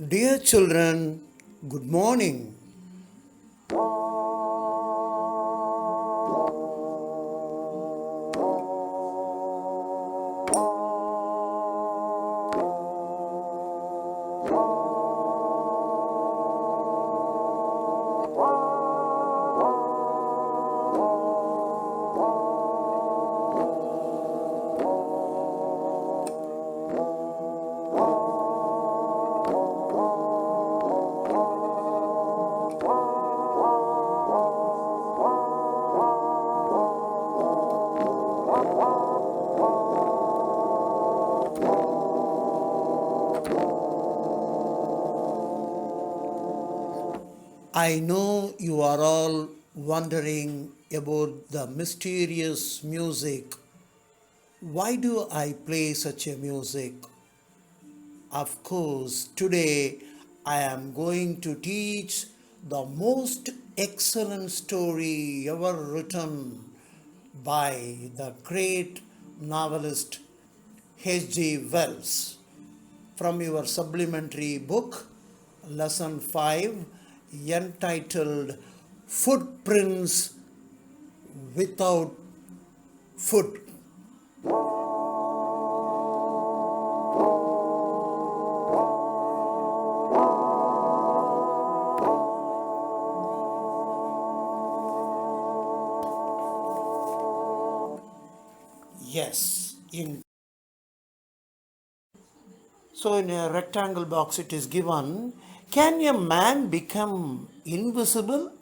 Dear children, good morning. I know you are all wondering about the mysterious music. Why do I play such a music? Of course, today I am going to teach the most excellent story ever written by the great novelist H.G. Wells from your supplementary book, Lesson 5, entitled Footprints Without Foot. Yes, so in a rectangle box it is given, can a man become invisible?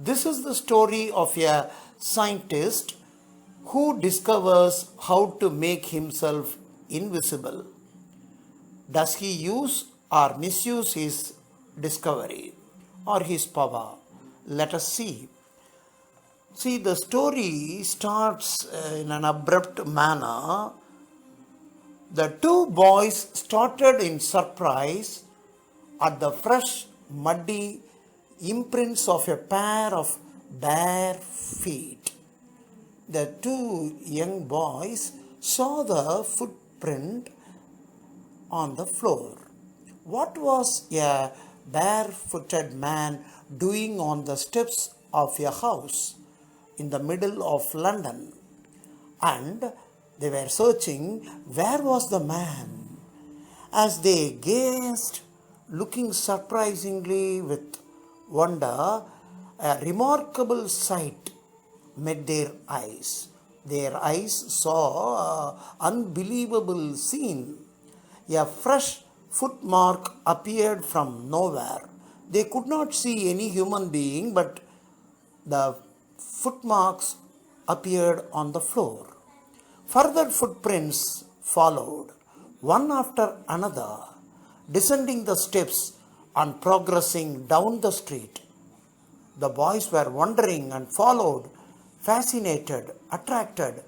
This is the story of a scientist who discovers how to make himself invisible. Does he use or misuse his discovery or his power? Let us see. See, the story starts in an abrupt manner. The two boys started in surprise at the fresh, muddy imprints of a pair of bare feet. The two young boys saw the footprint on the floor. What was a barefooted man doing on the steps of a house in the middle of London? And they were searching, where was the man? As they gazed, looking surprisingly with wonder, a remarkable sight met their eyes. Their eyes saw an unbelievable scene. A fresh footmark appeared from nowhere. They could not see any human being, but the footmarks appeared on the floor. Further footprints followed, one after another, descending the steps and progressing down the street. The boys were wondering and followed, fascinated, attracted,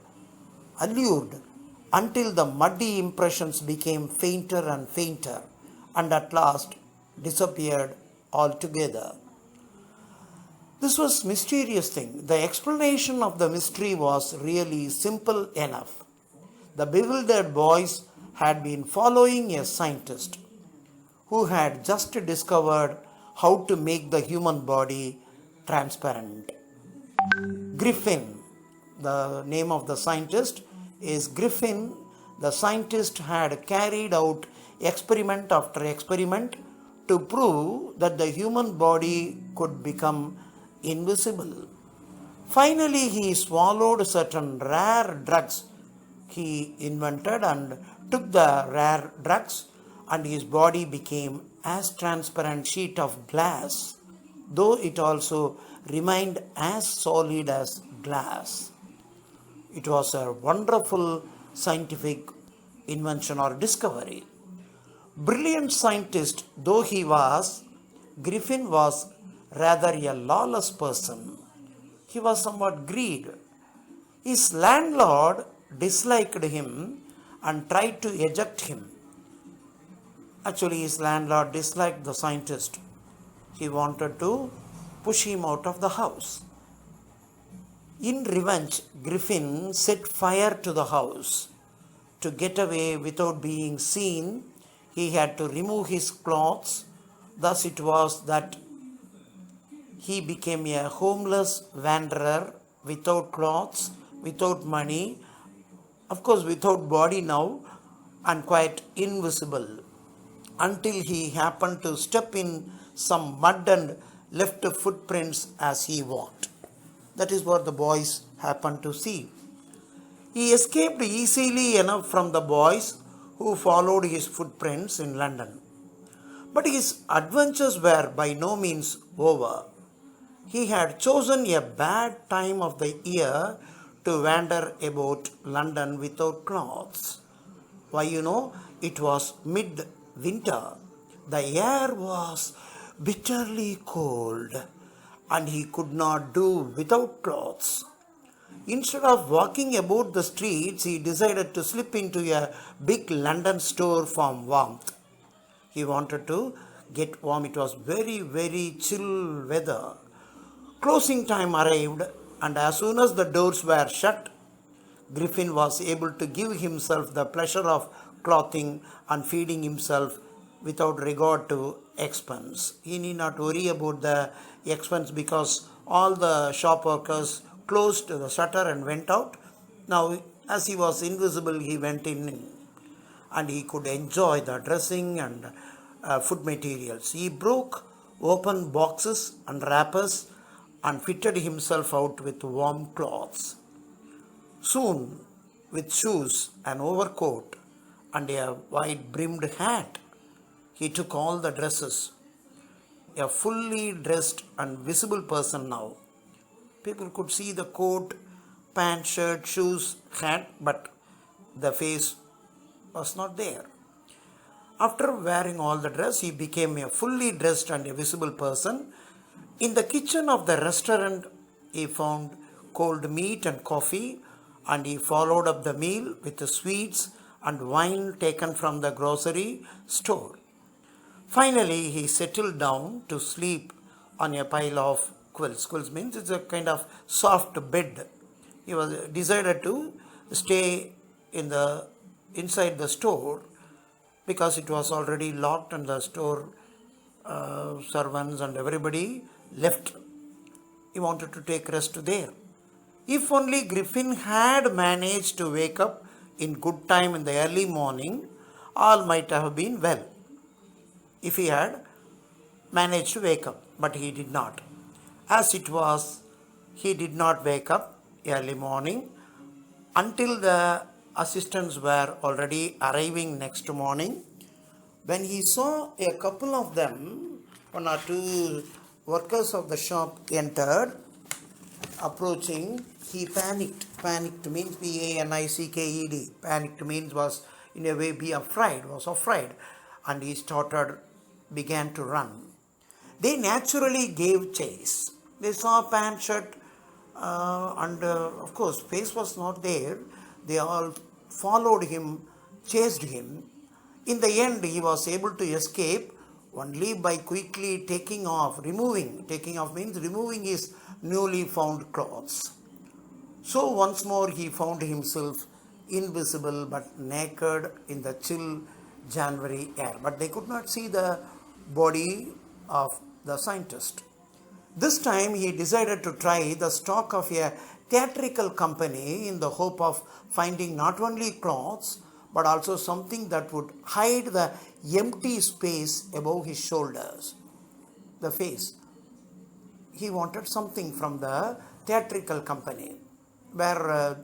allured, until the muddy impressions became fainter and fainter and at last disappeared altogether. This was mysterious thing. The explanation of the mystery was really simple enough. The bewildered boys had been following a scientist who had just discovered how to make the human body transparent. Griffin, the name of the scientist is Griffin. The scientist had carried out experiment after experiment to prove that the human body could become invisible. Finally, he swallowed certain rare drugs he invented and took the rare drugs, and his body became as transparent sheet of glass, though it also remained as solid as glass. It was a wonderful scientific invention or discovery. Brilliant scientist though he was, Griffin was rather a lawless person. He was somewhat greedy. His landlord disliked him and tried to eject him. Actually, his landlord disliked the scientist. He wanted to push him out of the house. In revenge, Griffin set fire to the house. To get away without being seen, he had to remove his clothes Thus it was that he became a homeless wanderer without clothes, without money, of course without body now, and quite invisible, until he happened to step in some mud and left footprints as he walked. That is what the boys happened to see. He escaped easily enough from the boys who followed his footprints in London. But his adventures were by no means over. He had chosen a bad time of the year to wander about London without clothes. Why, it was mid-winter. The air was bitterly cold and he could not do without clothes. Instead of walking about the streets, he decided to slip into a big London store for warmth. He wanted to get warm. It was very, very chill weather. Closing time arrived, and as soon as the doors were shut, Griffin was able to give himself the pleasure of clothing and feeding himself without regard to expense. He need not worry about the expense because all the shop workers closed the shutter and went out. Now, as he was invisible, he went in and he could enjoy the dressing and food materials. He broke open boxes and wrappers and fitted himself out with warm clothes. Soon, with shoes, an overcoat, and a wide-brimmed hat, he took all the dresses. A fully dressed and visible person now. People could see the coat, pant, shirt, shoes, hat, but the face was not there. After wearing all the dress, he became a fully dressed and a visible person. In the kitchen of the restaurant, he found cold meat and coffee, and he followed up the meal with the sweets and wine taken from the grocery store. Finally, he settled down to sleep on a pile of quilts. Quilts means it's a kind of soft bed. He was decided to stay inside the store because it was already locked and the store servants and everybody left. He wanted to take rest there. If only Griffin had managed to wake up in good time in the early morning, all might have been well. If he had managed to wake up, but he did not. As it was, he did not wake up early morning until the assistants were already arriving next morning. When he saw a couple of them, one or two workers of the shop entered, approaching, he panicked. Panicked means P-A-N-I-C-K-E-D. Panicked means was in a way was afraid. And he began to run. They naturally gave chase. They saw pant, shirt, and of course face was not there. They all followed him, chased him. In the end, he was able to escape only by quickly taking off means removing his newly found clothes. So once more he found himself invisible but naked in the chill January air. But they could not see the body of the scientist. This time he decided to try the stock of a theatrical company in the hope of finding not only clothes but also something that would hide the empty space above his shoulders, the face. He wanted something from the theatrical company where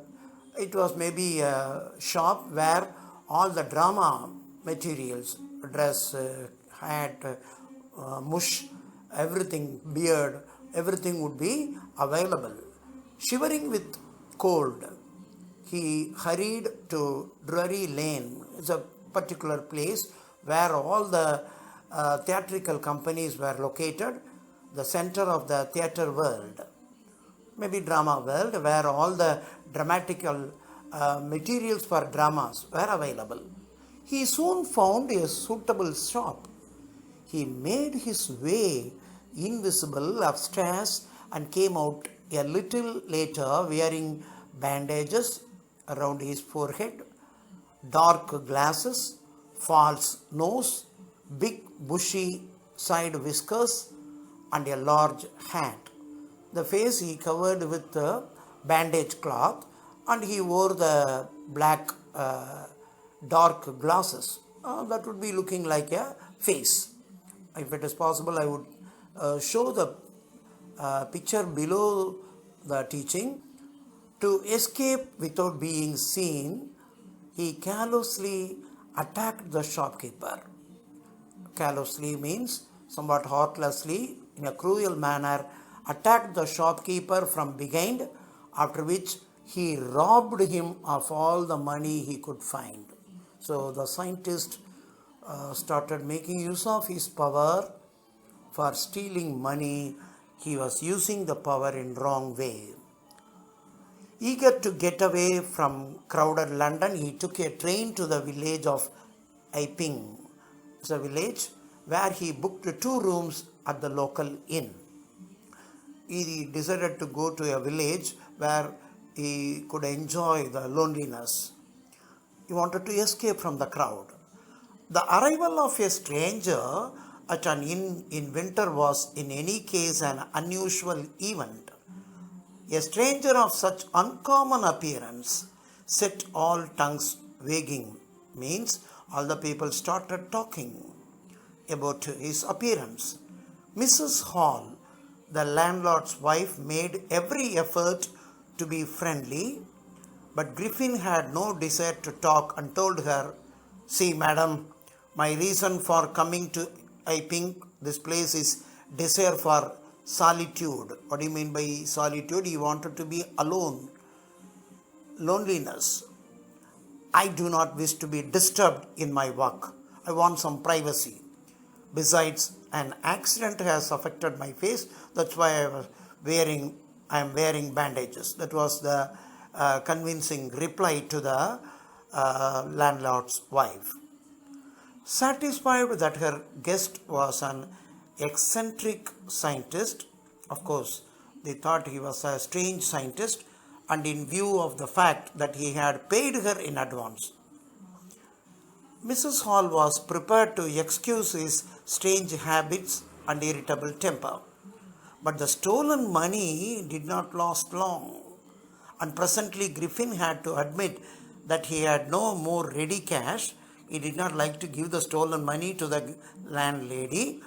it was maybe a shop where all the drama materials, dress, hat, mush, everything, beard, everything would be available. Shivering with cold, he hurried to Drury Lane. It's a particular place where all the theatrical companies were located, the center of the theater world, maybe drama world, where all the dramatical materials for dramas were available. He soon found a suitable shop. He made his way invisible upstairs and came out a little later wearing bandages around his forehead, dark glasses, false nose, big bushy side whiskers and a large hat. The face he covered with the bandage cloth, and he wore the black dark glasses. That would be looking like a face. If it is possible, I would show the picture below the teaching. To escape without being seen, he callously attacked the shopkeeper. Callously means somewhat heartlessly, in a cruel manner, attacked the shopkeeper from behind, after which he robbed him of all the money he could find. So the scientist started making use of his power for stealing money. He was using the power in wrong way. Eager to get away from crowded London, he took a train to the village of Iping. It's a village where he booked 2 rooms at the local inn. He decided to go to a village where he could enjoy the loneliness. He wanted to escape from the crowd. The arrival of a stranger at an inn in winter was in any case an unusual event. A stranger of such uncommon appearance set all tongues wagging, means all the people started talking about his appearance. Mrs. Hall, the landlord's wife, made every effort to be friendly, but Griffin had no desire to talk and told her, "See, madam, my reason for coming to Iping, this place, is desire for solitude." What do you mean by solitude? He wanted to be alone. Loneliness. "I do not wish to be disturbed in my work. I want some privacy. Besides, an accident has affected my face. That's why I am wearing bandages." That was the convincing reply to the landlord's wife. Satisfied that her guest was an eccentric scientist, of course, they thought he was a strange scientist, and in view of the fact that he had paid her in advance, Mrs. Hall was prepared to excuse his strange habits and irritable temper. But the stolen money did not last long, and presently Griffin had to admit that he had no more ready cash. He did not like to give the stolen money to the landlady,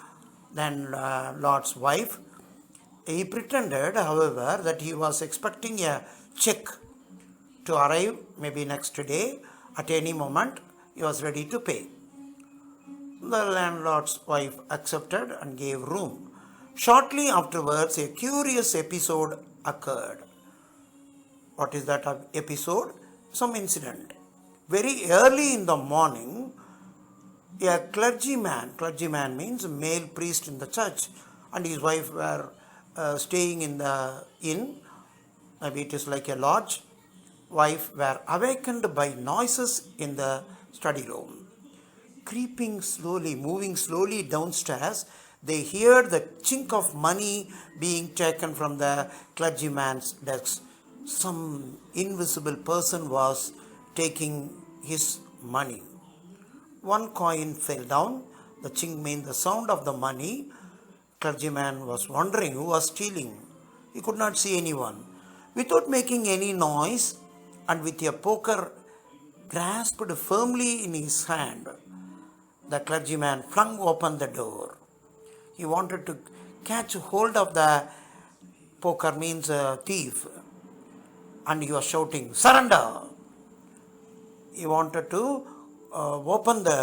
landlord's wife. He pretended, however, that he was expecting a check to arrive maybe next day. At any moment, he was ready to pay. The landlord's wife accepted and gave room. Shortly afterwards, a curious episode occurred. What is that episode? Some incident. Very early in the morning, a clergyman means a male priest in the church, and his wife were staying in the inn, maybe it is like a lodge. Wife were awakened by noises in the study room. Moving slowly downstairs, they heard the chink of money being taken from the clergyman's desk. Some invisible person was taking his money. One coin fell down. The chink means the sound of the money. Clergyman was wondering who was stealing. He could not see anyone. Without making any noise, and with a poker grasped firmly in his hand, the clergyman flung open the door. He wanted to catch hold of the poker, means a thief, and he was shouting, "Surrender!" He wanted to open the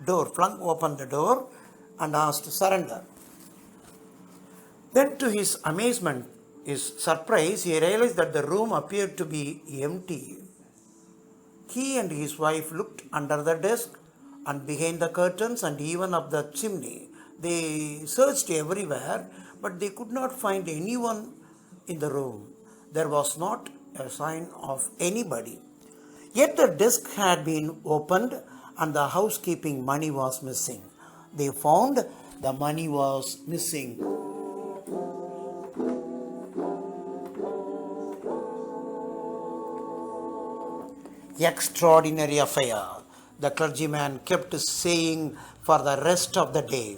door, flung open the door and asked to surrender. Then to his amazement, his surprise, he realized that the room appeared to be empty. He and his wife looked under the desk and behind the curtains and even up the chimney. They searched everywhere, but they could not find anyone in the room. There was not a sign of anybody. Yet the desk had been opened and the housekeeping money was missing. They found the money was missing. Extraordinary affair, the clergyman kept saying for the rest of the day.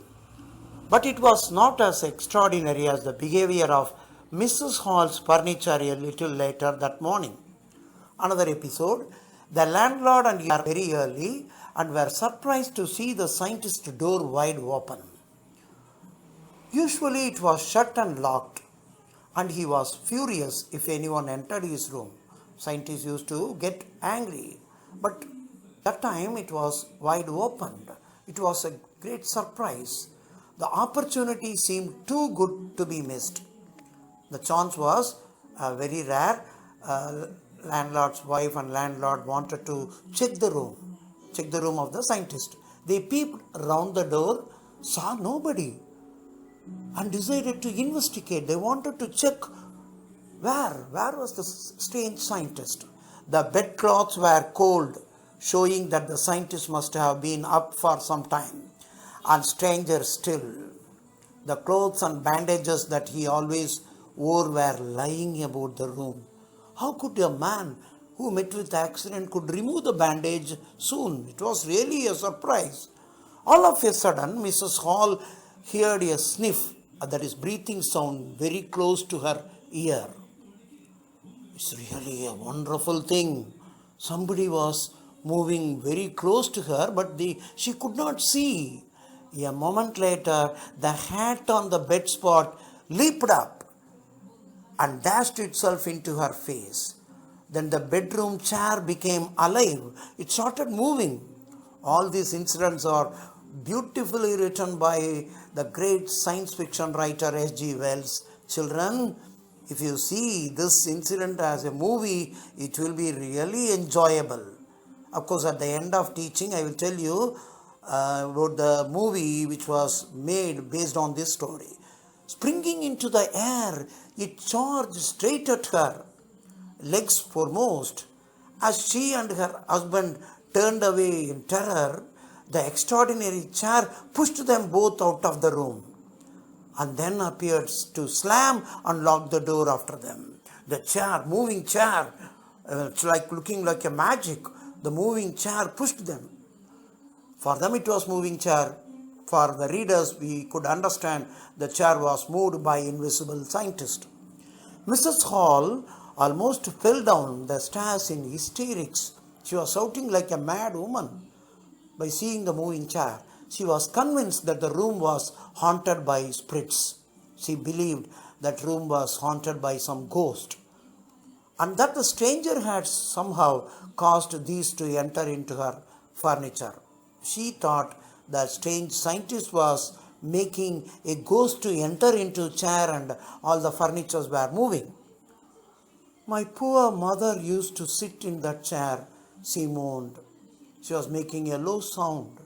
But it was not as extraordinary as the behavior of Mrs. Hall's furniture a little later that morning. Another episode, the landlord and he are very early and were surprised to see the scientist's door wide open. Usually it was shut and locked, and he was furious if anyone entered his room. Scientists used to get angry, but that time it was wide opened. It was a great surprise. The opportunity seemed too good to be missed. The chance was very rare. Landlord's wife and landlord wanted to check the room of the scientist. They peeped round the door, saw nobody, and decided to investigate. They wanted to check where was the strange scientist. The bedclothes were cold, showing that the scientist must have been up for some time. And stranger still, the clothes and bandages that he always wore were lying about the room. How could a man who met with accident could remove the bandage soon? It was really a surprise. All of a sudden, Mrs. Hall heard a sniff, that is breathing sound, very close to her ear. It's really a wonderful thing. Somebody was moving very close to her, but she could not see. A moment later, the hat on the bed spot leaped up and dashed itself into her face. Then the bedroom chair became alive. It started moving. All these incidents are beautifully written by the great science fiction writer H.G. Wells. Children, if you see this incident as a movie, it will be really enjoyable. Of course, at the end of teaching, I will tell you about the movie which was made based on this story. Springing into the air, it charged straight at her, legs foremost. As she and her husband turned away in terror, the extraordinary chair pushed them both out of the room and then appeared to slam and lock the door after them. The chair, moving chair, it's like looking like a magic. The moving chair pushed them. For them it was moving chair. For the readers, we could understand the chair was moved by invisible scientist. Mrs. Hall almost fell down the stairs in hysterics. She was shouting like a mad woman by seeing the moving chair. She was convinced that the room was haunted by spirits. She believed that room was haunted by some ghost, and that the stranger had somehow caused these to enter into her furniture. She thought the strange scientist was making a ghost to enter into chair and all the furnitures were moving. My poor mother used to sit in that chair, she moaned. She was making a low sound.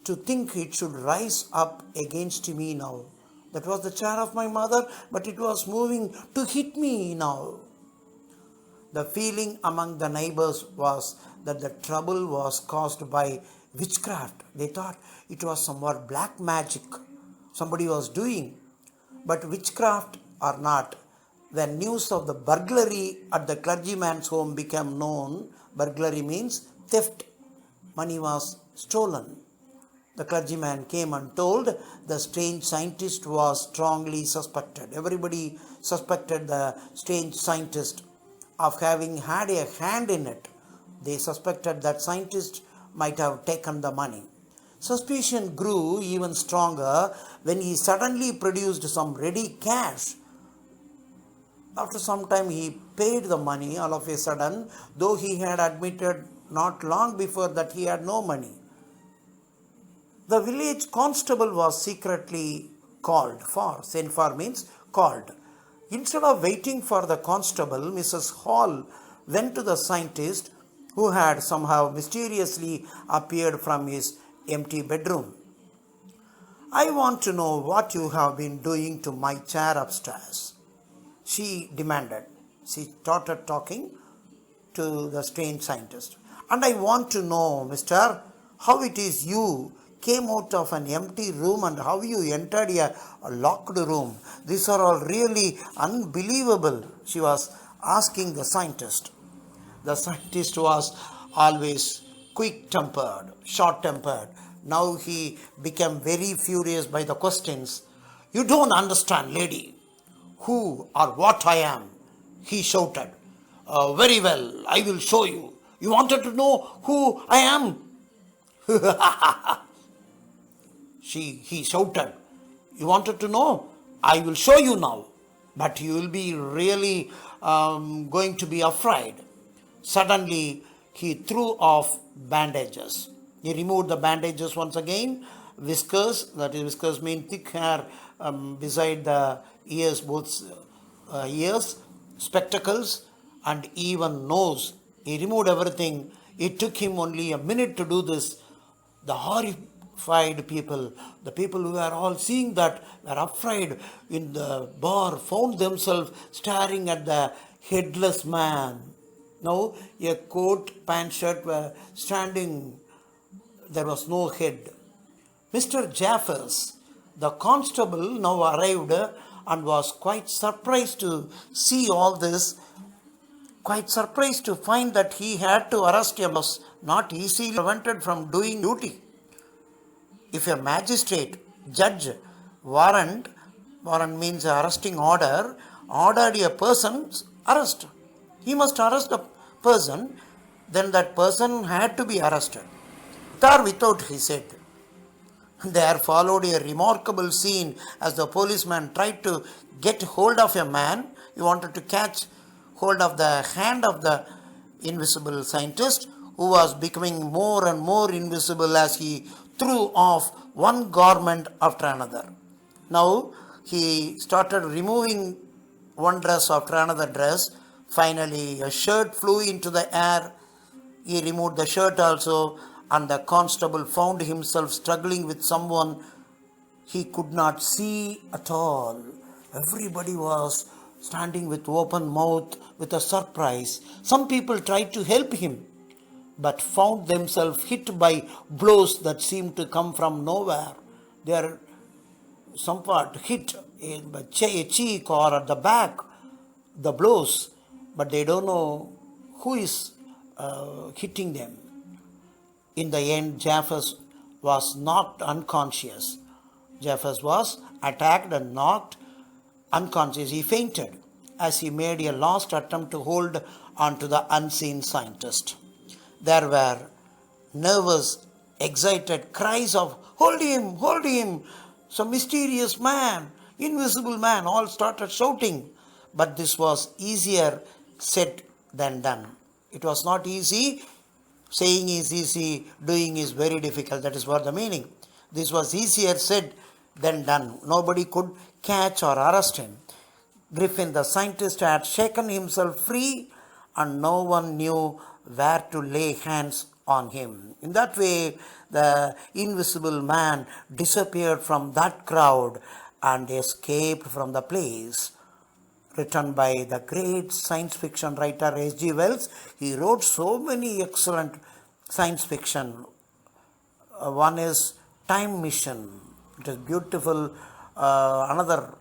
To think it should rise up against me now. That was the chair of my mother, but it was moving to hit me now. The feeling among the neighbors was that the trouble was caused by witchcraft. They thought it was somewhat black magic somebody was doing. But witchcraft or not, when news of the burglary at the clergyman's home became known, burglary means theft, money was stolen. The clergyman came and told the strange scientist was strongly suspected. Everybody suspected the strange scientist of having had a hand in it. They suspected that scientist might have taken the money. Suspicion grew even stronger when he suddenly produced some ready cash. After some time he paid the money all of a sudden, though he had admitted not long before that he had no money. The village constable was secretly called for. Sent for means called. Instead of waiting for the constable, Mrs. Hall went to the scientist who had somehow mysteriously appeared from his empty bedroom. I want to know what you have been doing to my chair upstairs, she demanded. She started talking to the strange scientist. And I want to know, mister, how it is you came out of an empty room and how you entered a locked room. These are all really unbelievable, she was asking the scientist. The scientist was always quick-tempered, short-tempered, Now he became very furious by the questions. You don't understand, lady, who or what I am, he shouted. Very well, I will show you. You wanted to know who I am? He shouted. You wanted to know? I will show you now. But you will be really going to be afraid. Suddenly, he threw off bandages. He removed the bandages once again. Whiskers, that is, whiskers mean thick hair beside the ears, both ears, spectacles, and even nose. He removed everything. It took him only a minute to do this. The horrified people, the people who were all seeing that, were afraid in the bar, found themselves staring at the headless man. Now, a coat, pant, shirt were standing. There was no head. Mr. Jaffers, the constable, now arrived and was quite surprised to see all this, quite surprised to find that he had to arrest him, was not easily prevented from doing duty. If a magistrate, judge, warrant means arresting order, ordered a person's arrest. He must arrest the person, then that person had to be arrested. With or without, he said. There followed a remarkable scene as the policeman tried to get hold of a man. He wanted to catch hold of the hand of the invisible scientist, who was becoming more and more invisible as he threw off one garment after another. Now he started removing one dress after another dress. Finally, a shirt flew into the air. He removed the shirt also, and the constable found himself struggling with someone he could not see at all. Everybody was standing with open mouth with a surprise. Some people tried to help him, but found themselves hit by blows that seemed to come from nowhere. They are somewhat hit in a cheek or at the back, the blows, but they don't know who is hitting them. In the end, Jaffers was knocked unconscious. Jaffers was attacked and knocked unconscious. He fainted as he made a last attempt to hold on to the unseen scientist. There were nervous, excited cries of, hold him, some mysterious man, invisible man, all started shouting. But this was easier said than done. It was not easy. Saying is easy, doing is very difficult. That is what the meaning. This was easier said than done. Nobody could catch or arrest him. Griffin, the scientist, had shaken himself free, and no one knew where to lay hands on him. In that way, the invisible man disappeared from that crowd and escaped from the place. Written by the great science fiction writer H.G. Wells. He wrote so many excellent science fiction. One is Time Mission. It is beautiful. Another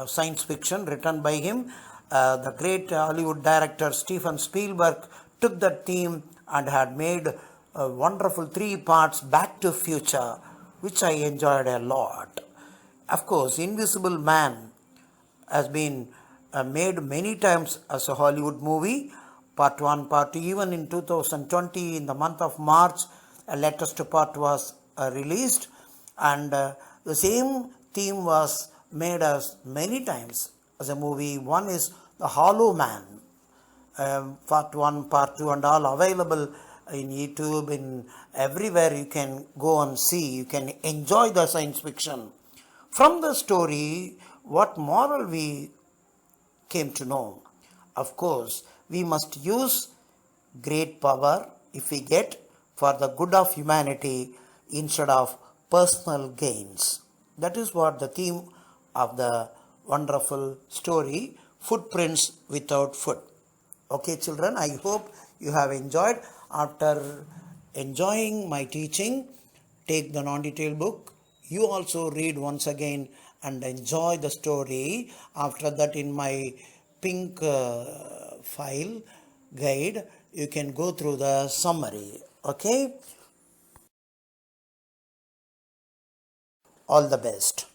science fiction written by him. The great Hollywood director Steven Spielberg took that theme and had made wonderful 3 parts, Back to Future, which I enjoyed a lot. Of course, Invisible Man has been made many times as a Hollywood movie, part 1, part 2. Even in 2020, in the month of March, a latest part was released, and the same theme was made as many times as a movie. One is The Hollow Man, part 1, part 2, and all available in YouTube, in everywhere. You can go and see, you can enjoy the science fiction. From the story, what moral we came to know? Of course, we must use great power, if we get, for the good of humanity instead of personal gains. That is what the theme of the wonderful story, Footprints Without Foot. Okay, children, I hope you have enjoyed. After enjoying my teaching, take the non-detailed book. You also read once again and enjoy the story. After that, in my pink file guide, you can go through the summary. Okay. All the best.